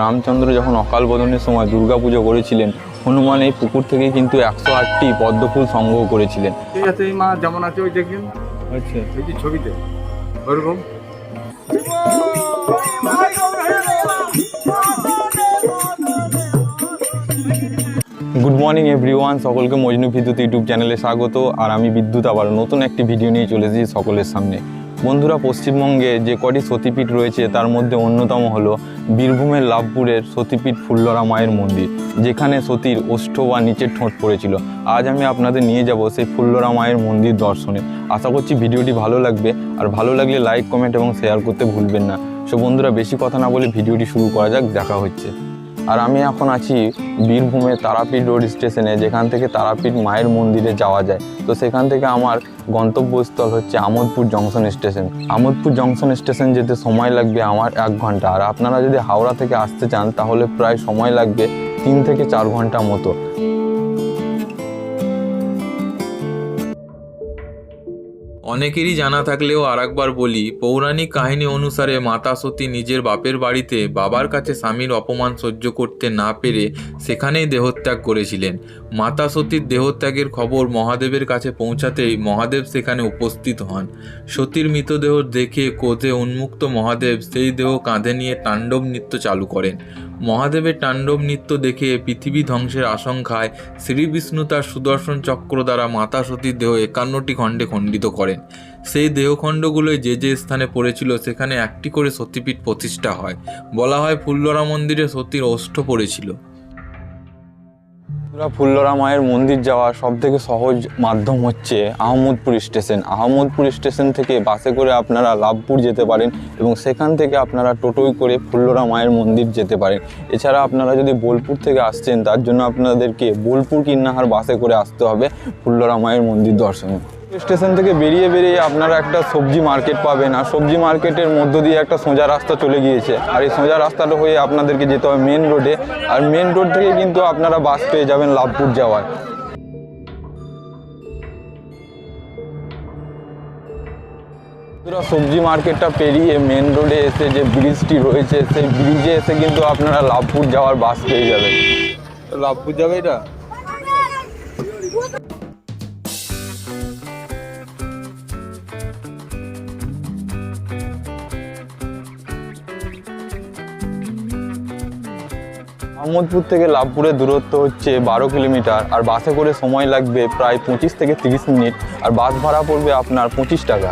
রামচন্দ্র যখন অকাল বোধনের সময় দুর্গাপুজো করেছিলেন, হনুমান এই পুকুর থেকে কিন্তু 108টি পদ্মফুল সংগ্রহ করেছিলেন। ঠিক আছে, এই মা যেমন আছে ওই দেখবেন। আচ্ছা, এই যে ছবিতে ওরকম। গুড মর্নিং এভরিওয়ান, সকলকে মজনু বিদ্যুৎ ইউটিউব চ্যানেলে স্বাগত। আর আমি বিদ্যুৎ আবার নতুন একটি ভিডিও নিয়ে চলে এসেছি সকলের সামনে। বন্ধুরা, পশ্চিমবঙ্গে যে কটি সতীপীঠ রয়েছে তার মধ্যে অন্যতম হলো বীরভূমের লাভপুরের সতীপীঠ ফুল্লরা মায়ের মন্দির, যেখানে সতীর ওষ্ঠ বা নিচের ঠোঁট পড়েছিল। আজ আমি আপনাদের নিয়ে যাব সেই ফুল্লরা মায়ের মন্দির দর্শনে। আশা করছি ভিডিওটি ভালো লাগবে, আর ভালো লাগলে লাইক, কমেন্ট এবং শেয়ার করতে ভুলবেন না। সো বন্ধুরা, বেশি কথা না বলে ভিডিওটি শুরু করা যাক, দেখা হচ্ছে। আর আমি এখন আছি বীরভূমের তারাপীঠ রোড স্টেশনে, যেখান থেকে তারাপীঠ মায়ের মন্দিরে যাওয়া যায়। তো সেখান থেকে আমার গন্তব্যস্থল হচ্ছে Amodpur junction station. Amodpur junction station যেতে সময় লাগবে আমার 1 ঘন্টা। আর আপনারা যদি হাওড়া থেকে আসতে চান তাহলে প্রায় সময় লাগবে 3 থেকে 4 ঘন্টা মতো। অনেকেরই জানা থাকলেও আরেকবার বলি, পৌরাণিক কাহিনী অনুসারে মাতা সতী নিজের বাপের বাড়িতে বাবার কাছে স্বামীর অপমান সহ্য করতে না পেরে সেখানেই দেহত্যাগ করেছিলেন। মাতা সতীর দেহত্যাগের খবর মহাদেবের কাছে পৌঁছাতেই মহাদেব সেখানে উপস্থিত হন। সতীর মৃতদেহ দেখে ক্রোধে উন্মুক্ত মহাদেব সেই দেহ কাঁধে নিয়ে তাণ্ডব নৃত্য চালু করেন। মহাদেবের তাণ্ডব নৃত্য দেখে পৃথিবী ধ্বংসের আশঙ্কায় শ্রী বিষ্ণু তার সুদর্শন চক্র দ্বারা মাতা সতীর দেহ 51টি খণ্ডে খণ্ডিত করেন। সেই দেহখণ্ডগুলোয় যে যে স্থানে পড়েছিল সেখানে একটি করে সতীপীঠ প্রতিষ্ঠা হয়। বলা হয় ফুল্লরা মন্দিরে সতীর ওষ্ঠ পড়েছিল। ফুল্লরা মায়ের মন্দির যাওয়ার সবথেকে সহজ মাধ্যম হচ্ছে আহমদপুর স্টেশন। আহমদপুর স্টেশন থেকে বাসে করে আপনারা লাভপুর যেতে পারেন, এবং সেখান থেকে আপনারা টোটোয় করে ফুল্লরা মায়ের মন্দির যেতে পারেন। এছাড়া আপনারা যদি বোলপুর থেকে আসছেন, তার জন্য আপনাদেরকে বোলপুর কিন্নাহার বাসে করে আসতে হবে ফুল্লরা মায়ের মন্দির দর্শনে। স্টেশন থেকে বেরিয়ে আপনারা একটা সবজি মার্কেট পাবেন, আর সবজি মার্কেটের মধ্য দিয়ে একটা সোজা রাস্তা চলে গিয়েছে। আর এই সোজা রাস্তাটা হয়ে আপনাদেরকে যেতে হবে মেন রোডে, আর মেন রোড থেকে কিন্তু আপনারা বাস পেয়ে যাবেন লাভপুর যাওয়ার। সবজি মার্কেটটা পেরিয়ে মেন রোডে এসে যে ব্রিজটি রয়েছে, সেই ব্রিজে এসে কিন্তু আপনারা লাভপুর যাওয়ার বাস পেয়ে যাবেন। লাভপুর যাবে এটা। আহমদপুর থেকে লাভপুরের দূরত্ব হচ্ছে 12 কিলোমিটার, আর বাসে করে সময় লাগবে প্রায় 25 থেকে 30 মিনিট, আর বাস ভাড়া পড়বে আপনার 25 টাকা।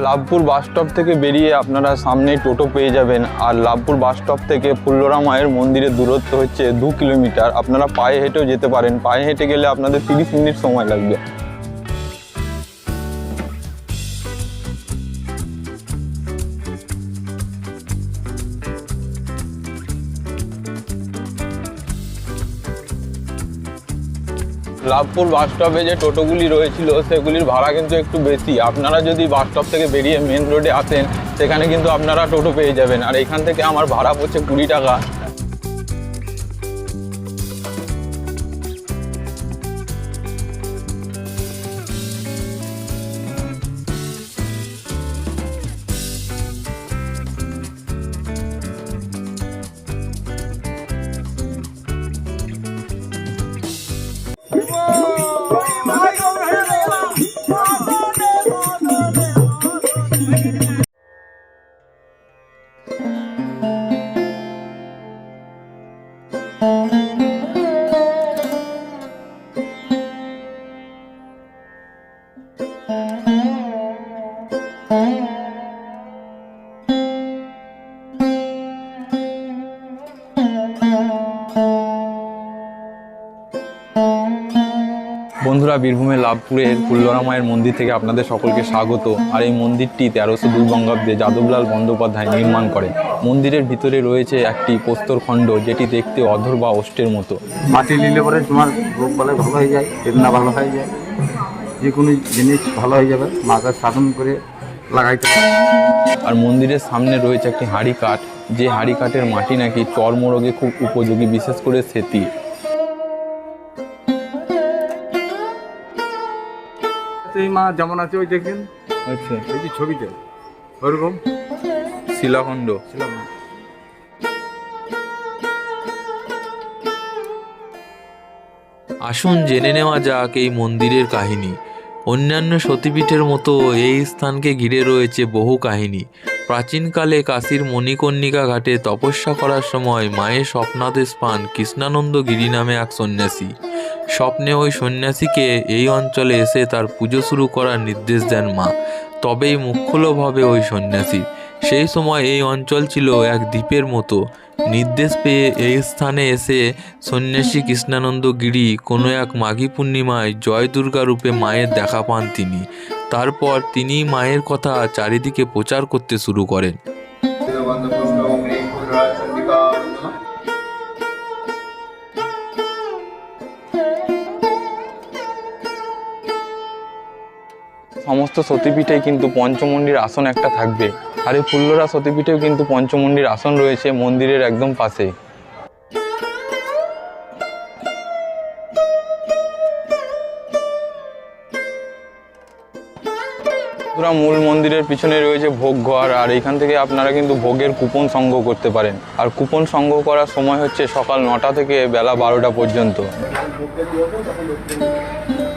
লাভপুর বাস স্টপ থেকে বেরিয়ে আপনারা সামনেই টোটো পেয়ে যাবেন। আর লাভপুর বাস স্টপ থেকে ফুল্লরা মায়ের মন্দিরের দূরত্ব হচ্ছে 2 কিলোমিটার। আপনারা পায়ে হেঁটেও যেতে পারেন, পায়ে হেঁটে গেলে আপনাদের 30 মিনিট সময় লাগবে। লাভপুর বাস স্টপে যে টোটোগুলি রয়েছিল সেগুলির ভাড়া কিন্তু একটু বেশি। আপনারা যদি বাস স্টপ থেকে বেরিয়ে মেন রোডে আসেন, সেখানে কিন্তু আপনারা টোটো পেয়ে যাবেন। আর এখান থেকে আমার ভাড়া পড়ছে 20 টাকা। বন্ধুরা, বীরভূমের লাভপুরের ফুল্লরা মায়ের মন্দির থেকে আপনাদের সকলকে স্বাগত। আর এই মন্দিরটি 1302 বঙ্গাব্দে যাদবলাল বন্দ্যোপাধ্যায় নির্মাণ করেন। মন্দিরের ভিতরে রয়েছে একটি প্রস্তরখণ্ড, যেটি দেখতে অধর বা ওষ্ঠের মতো। মাটি নিলে পরে তোমার রোগ বলে ভালো হয়ে যায়, বেদনা ভালো হয়ে যায়, যে কোনো জিনিস ভালো হয়ে যাবে, মাকে সাধন করে লাগাইতে। আর মন্দিরের সামনে রয়েছে একটি হাঁড়ি কাঠ, যে হাঁড়ি কাঠের মাটি নাকি চর্মরোগে খুব উপযোগী, বিশেষ করে সেতি। এই মা যেমন আছে ওই দেখবেন। আচ্ছা, এই যে ছবিতে ওরকম শিলাখণ্ড। আসুন জেনে নেওয়া যাক এই মন্দিরের কাহিনী। অন্যান্য সতীপীঠের মতো এই স্থানকে ঘিরে রয়েছে বহু কাহিনী। প্রাচীনকালে কাশীর মণিকর্ণিকা ঘাটে তপস্যা করার সময় মায়ের স্বপ্নাদেশ পান কৃষ্ণানন্দ গিরি নামে এক সন্ন্যাসী। স্বপ্নে ওই সন্ন্যাসীকে এই অঞ্চলে এসে তার পুজো শুরু করার নির্দেশ দেন মা। তবেই মুখ খুলো ভাবে ওই সন্ন্যাসী। সেই সময় এই অঞ্চল ছিল এক দ্বীপের মতো। নির্দেশ পেয়ে এই স্থানে এসে সন্ন্যাসী কৃষ্ণানন্দ গিরি কোনো এক মাঘী পূর্ণিমায় জয় দুর্গা রূপে মায়ের দেখা পান তিনি। তারপর তিনি মায়ের কথা চারিদিকে প্রচার করতে শুরু করেন। সমস্ত সতীপীঠেই কিন্তু পঞ্চমুণ্ডির আসন একটা থাকবে, আর এই ফুল্লরা সতীপীঠেও কিন্তু পঞ্চমুণ্ডির আসন রয়েছে মন্দিরের একদম পাশে। মূল মন্দিরের পিছনে রয়েছে ভোগ ঘর, আর এইখান থেকে আপনারা কিন্তু ভোগের কুপন সংগ্রহ করতে পারেন। আর কুপন সংগ্রহ করার সময় হচ্ছে সকাল 9টা থেকে বেলা 12টা পর্যন্ত।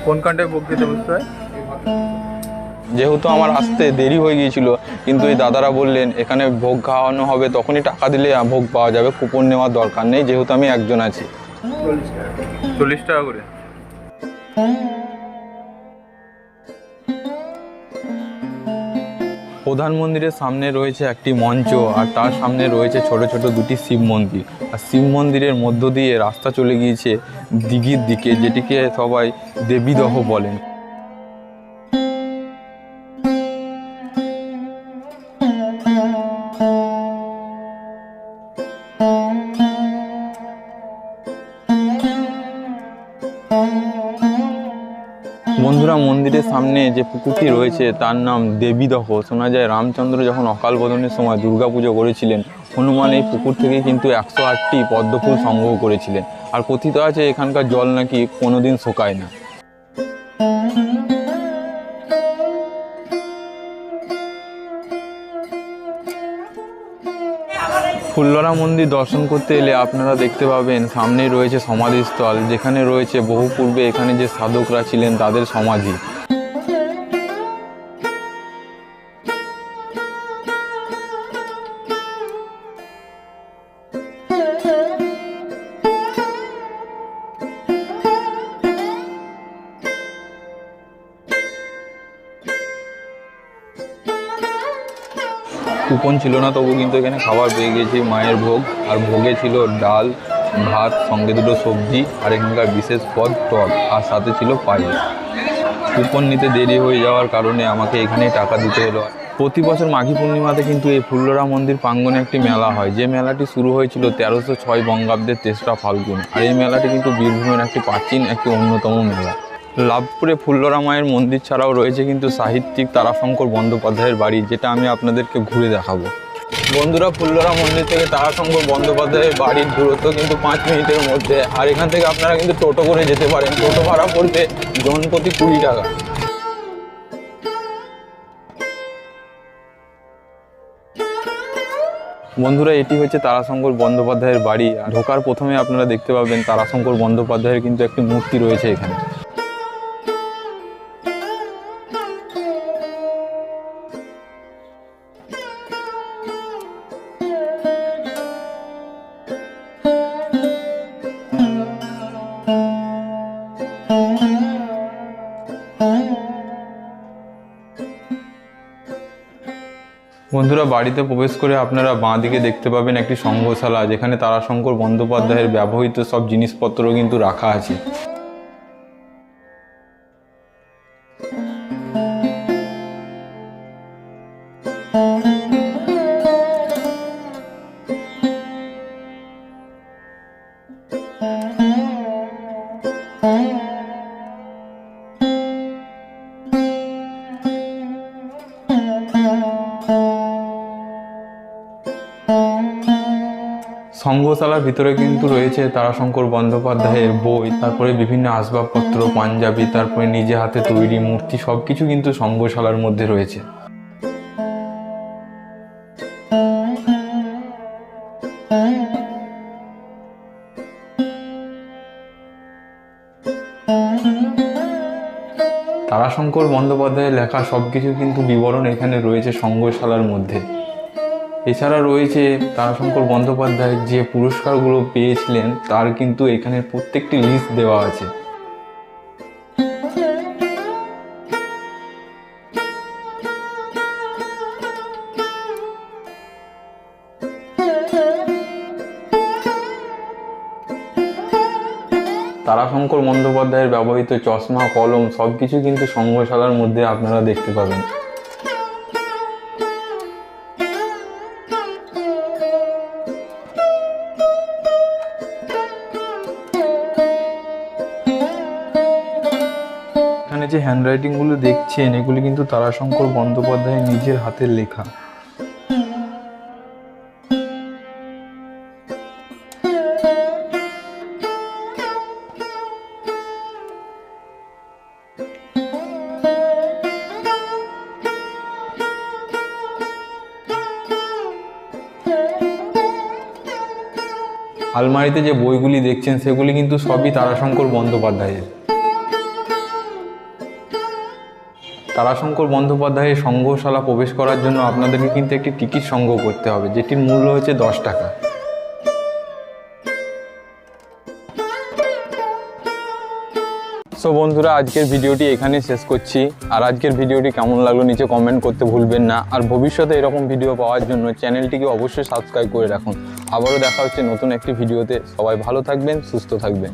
কোনখানটায় ভোগ দিতে বসতে হয়? যেহেতু আমার আসতে দেরি হয়ে গিয়েছিল, কিন্তু এই দাদারা বললেন এখানে ভোগ খাওয়ানো হবে, তখনই টাকা দিলে ভোগ পাওয়া যাবে, কুপন নেওয়ার দরকার নেই, যেহেতু আমি একজন আছি। 40 টাকা করে। প্রধান মন্দিরের সামনে রয়েছে একটি মঞ্চ, আর তার সামনে রয়েছে ছোট ছোট দুটি শিব মন্দির। আর শিব মন্দিরের মধ্য দিয়ে রাস্তা চলে গিয়েছে দিঘির দিকে, যেটিকে সবাই দেবীদহ বলেন। বন্ধুরা, মন্দিরের সামনে যে পুকুরটি রয়েছে তার নাম দেবীদহ। শোনা যায় রামচন্দ্র যখন অকাল বোধনের সময় দুর্গাপুজো করেছিলেন, হনুমান এই পুকুর থেকে কিন্তু 108টি পদ্মফুল সংগ্রহ করেছিলেন। আর কথিত আছে এখানকার জল নাকি কোনোদিন শুকায় না। ফুল্লরা মন্দির দর্শন করতে এলে আপনারা দেখতে পাবেন সামনেই রয়েছে সমাধিস্থল, যেখানে রয়েছে বহু পূর্বে এখানে যে সাধকরা ছিলেন তাদের সমাধি। কুপন ছিল না, তবু কিন্তু এখানে খাবার পেয়ে গেছি, মায়ের ভোগ। আর ভোগে ছিল ডাল ভাত, সঙ্গে দুটো সবজি, আর এখানকার বিশেষ পদ টক, আর সাথে ছিল পায়েস। কুপন নিতে দেরি হয়ে যাওয়ার কারণে আমাকে এখানেই টাকা দিতে হলো। প্রতি বছর মাঘী পূর্ণিমাতে কিন্তু এই ফুল্লরা মন্দির প্রাঙ্গণে একটি মেলা হয়, যে মেলাটি শুরু হয়েছিল 1306 বঙ্গাব্দের 3রা ফাল্গুন। আর এই মেলাটি কিন্তু বীরভূমের একটি প্রাচীন একটি অন্যতম মেলা। লাভপুরে ফুল্লরা মায়ের মন্দির ছাড়াও রয়েছে কিন্তু সাহিত্যিক তারাশঙ্কর বন্দ্যোপাধ্যায়ের বাড়ি, যেটা আমি আপনাদেরকে ঘুরে দেখাবো। বন্ধুরা, ফুল্লরা মন্দির থেকে তারাশঙ্কর বন্দ্যোপাধ্যায়ের বাড়ির দূরত্ব কিন্তু 5 মিনিটের মধ্যে। আর এখান থেকে আপনারা কিন্তু টোটো করে যেতে পারেন। টোটো ভাড়া পড়বে জনপ্রতি 20 টাকা। বন্ধুরা, এটি হচ্ছে তারাশঙ্কর বন্দ্যোপাধ্যায়ের বাড়ি। ঢোকার প্রথমে আপনারা দেখতে পাবেন তারাশঙ্কর বন্দ্যোপাধ্যায়ের কিন্তু একটি মূর্তি রয়েছে এখানে। বন্ধুরা, বাড়িতে প্রবেশ করে আপনারা বাঁ দিকে দেখতে পাবেন একটি সংগ্রহশালা, যেখানে তারাশঙ্কর বন্দ্যোপাধ্যায়ের ব্যবহৃত সব জিনিসপত্র কিন্তু রাখা আছে। সংগ্রহশালার ভিতরে কিন্তু রয়েছে তারাশঙ্কর বন্দ্যোপাধ্যায়ের বই, তারপরে বিভিন্ন আসবাবপত্র, পাঞ্জাবি, তারপরে নিজে হাতে তৈরি মূর্তি, সব কিছু কিন্তু সংগ্রহশালার মধ্যে রয়েছে। তারাশঙ্কর বন্দ্যোপাধ্যায়ের লেখা সব কিছু কিন্তু বিবরণ এখানে রয়েছে সংগ্রহশালার মধ্যে। এছাড়া রয়েছে তারাশঙ্কর বন্দ্যোপাধ্যায় যে পুরস্কারগুলো পেয়েছিলেন তার কিন্তু এখানে প্রত্যেকটি লিস্ট দেওয়া আছে। তারাশঙ্কর বন্দ্যোপাধ্যায়ের ব্যবহৃত চশমা, কলম সব কিছু কিন্তু সংগ্রহশালার মধ্যে আপনারা দেখতে পাবেন। এখানে যে হ্যান্ডরাইটিংগুলো দেখছেন এগুলি কিন্তু তারাশঙ্কর বন্দ্যোপাধ্যায়ের নিজের হাতের লেখা। আলমারিতে যে বইগুলি দেখছেন সেগুলি কিন্তু সবই তারাশঙ্কর বন্দ্যোপাধ্যায়ের। তারাশঙ্কর বন্দ্যোপাধ্যায়ের সংগ্রহশালা প্রবেশ করার জন্য আপনাদেরকে কিন্তু একটি টিকিট সংগ্রহ করতে হবে, যেটির মূল্য হচ্ছে 10 টাকা। সো বন্ধুরা, আজকের ভিডিওটি এখানে শেষ করছি। আর আজকের ভিডিওটি কেমন লাগলো নিচে কমেন্ট করতে ভুলবেন না। আর ভবিষ্যতে এরকম ভিডিও পাওয়ার জন্য চ্যানেলটিকে অবশ্যই সাবস্ক্রাইব করে রাখুন। আবারও দেখা হচ্ছে নতুন একটি ভিডিওতে। সবাই ভালো থাকবেন, সুস্থ থাকবেন।